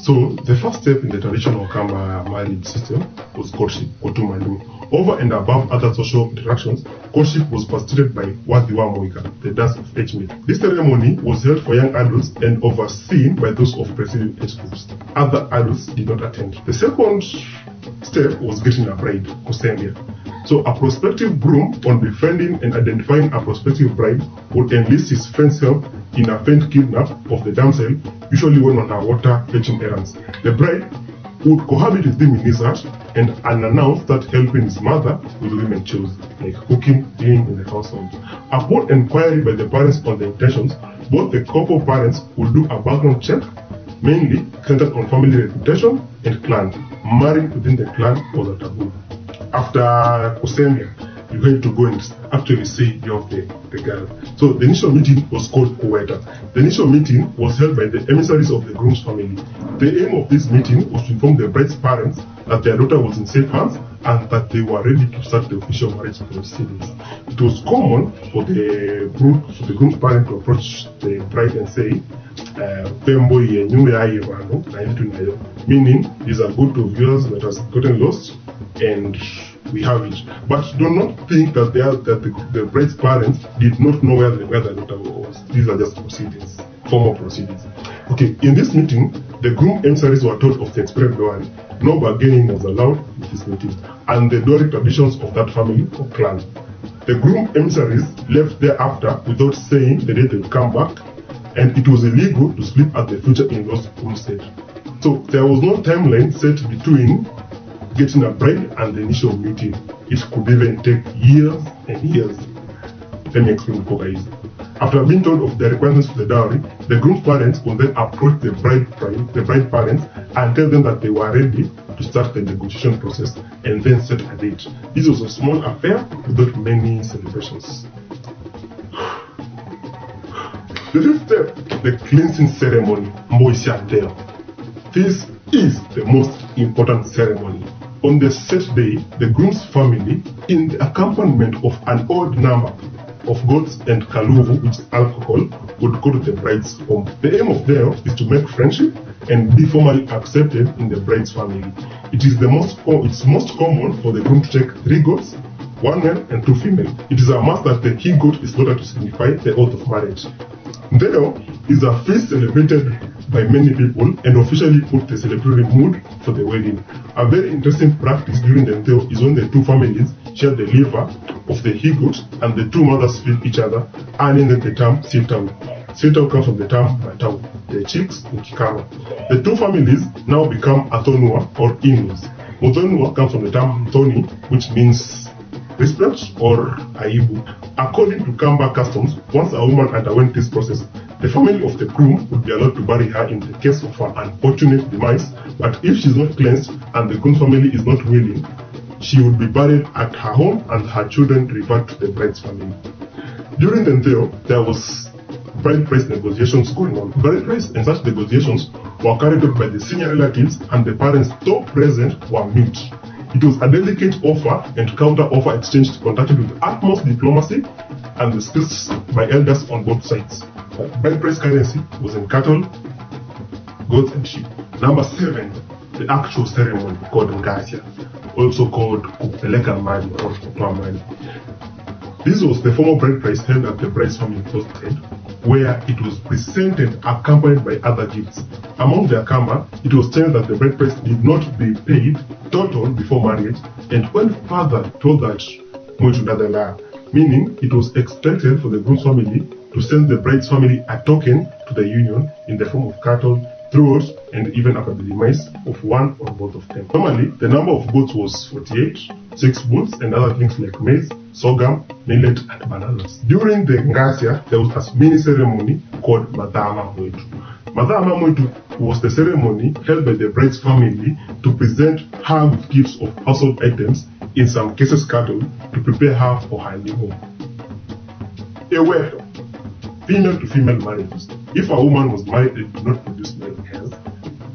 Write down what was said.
So the first step in the traditional Akamba marriage system was courtship, kotumanu. Over and above other social interactions, courtship was facilitated by Wadiwa Moika, the dance of age mate. This ceremony was held for young adults and overseen by those of preceding age groups. Other adults did not attend. The second step was getting a bride, kusembia. So a prospective groom, on befriending and identifying a prospective bride, would enlist his friend's help in a faint kidnap of the damsel, usually when on her water fetching errands. The bride would cohabit with him in his heart and unannounced start helping his mother with women chores, like cooking, cleaning in the household. Upon inquiry by the parents on the intentions, both the couple parents would do a background check, mainly centered on family reputation and clan. Marrying within the clan was a taboo. After kusembia, you had to go and actually say you're the girl. So the initial meeting was called kuweta. The initial meeting was held by the emissaries of the groom's family. The aim of this meeting was to inform the bride's parents that their daughter was in safe hands and that they were ready to start the official marriage proceedings. It was common for the groom's parent to approach the bride and say, meaning these are good of yours that has gotten lost and we have it. But do not think that the bride's parents did not know where the daughter was. These are just proceedings, formal proceedings. Okay, in this meeting, the groom emissaries were told of the expected dowry. No bargaining was allowed in this meeting, and the dowry traditions of that family or clan. The groom emissaries left thereafter without saying the day they would come back, and it was illegal to sleep at the future in-laws' homestead. So there was no timeline set between getting a bride and the initial meeting. It could even take years and years. Let me explain the easy. After being told of the requirements for the dowry, the groom's parents would then approach the bride parents and tell them that they were ready to start the negotiation process and then set a date. This was a small affair without many celebrations. The fifth step, the cleansing ceremony, Mboisiateo. This is the most important ceremony. On the set day, the groom's family, in the accompaniment of an odd number of goats and kaluvu, which is alcohol, would go to the bride's home. The aim of them is to make friendship and be formally accepted in the bride's family. It's most common for the groom to take 3 goats, 1 male and 2 female. It is a must that the he goat is slaughtered to signify the oath of marriage. There is a feast celebrated by many people and officially put the celebratory mood for the wedding. A very interesting practice during the Nteo is when the 2 families share the liver of the he-goat and the 2 mothers feed each other, earning the term Sitau. Sitau comes from the term Matau, the chicks in Kikama. The 2 families now become Athonua or in-laws. Muthonua comes from the term Mthoni, which means respect or aibu. According to Kamba customs, once a woman underwent this process, the family of the groom would be allowed to bury her in the case of an unfortunate demise, but if she is not cleansed and the groom's family is not willing, she would be buried at her home and her children revert to the bride's family. During the Nteo, there was bride price negotiations going on. Bride price and such negotiations were carried out by the senior relatives, and the parents, though present, were mute. It was a delicate offer and counter-offer exchange conducted with the utmost diplomacy and the skills by elders on both sides. Bride price currency was in cattle, goats and sheep. Number 7, the actual ceremony called Ngasia, also called Kupeleka Mali or Kutoa Mali. This was the formal bride price held at the bride's family homestead, where it was presented accompanied by other gifts. Among the Akamba, it was said that the bride price did not be paid total before marriage, and when father told that meaning it was expected for the groom's family to send the bride's family a token to the union in the form of cattle, throughout, and even after the demise of one or both of them. Normally, the number of goats was 48, 6 bulls, and other things like maize, sorghum, millet, and bananas. During the Ngasia, there was a mini ceremony called Madama Mwetu. Madama Mwetu was the ceremony held by the bride's family to present her with gifts of household items, in some cases cattle, to prepare her for her new home. A welcome. Female to female marriages. If a woman was married and did not produce male heirs,